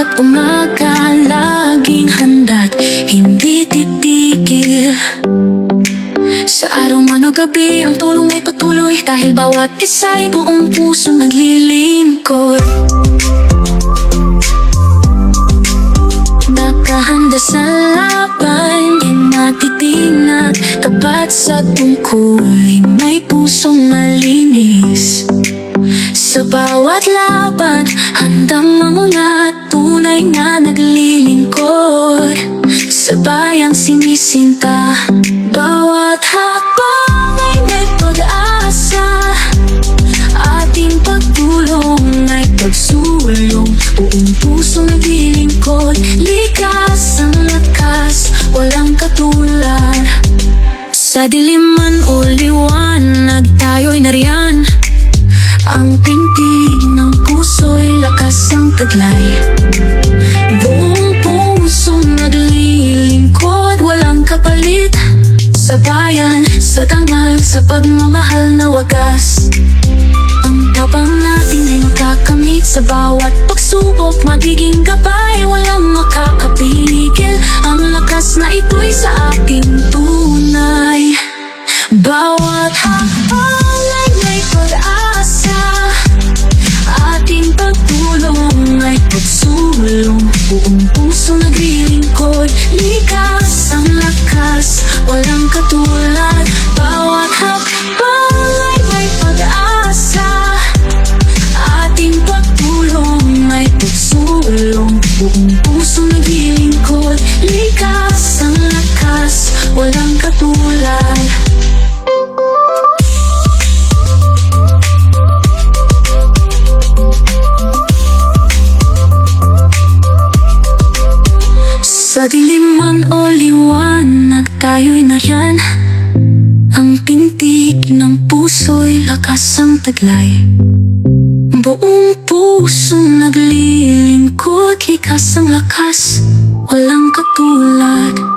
bawat umaga, laging handa't hindi titigil. Sa araw man o gabi, ang tulong ay patuloy, dahil bawat isa'y buong puso naglilingkod. Nakahanda sa laban, di matitinag, tapat sa tungkulin, may pusong malinis. Sa bawat laban, handang mamulat, tunay na naglilingkod. Sa bayang sinisinta, bawat hakbang ay may pag-asa. Ating pagtulong ay pagsulong, buong puso naglilingkod. Likas ang lakas, walang katulad. Sa dilim man o liwanag, tayo'y nariyan. Ang tintig ng puso'y lakas ang taglay. Buong pusong naglilingkod, walang kapalit. Sa bayan, sa dangal, sa pagmamahal na wagas. Ang tapang natin ay makakamit, sa bawat pagsubok magiging gabay, walang makakapigil. Ang lakas na ito'y sa ating tunay. Bawat hakbang ay may pag-asa. Ating pagtulong ay pagsulong, buong puso naglilingkod. Likas ang lakas, walang katulad. Bawat hakbang ay may pag-asa. Ating pagtulong ay pagsulong, buong puso naglilingkod. Likas ang lakas, walang katulad. Sa dilim man o liwanag, tayo'y nariyan. Ang tintig ng puso'y lakas ang taglay. Buong pusong naglilingkod, likas ang lakas, walang katulad.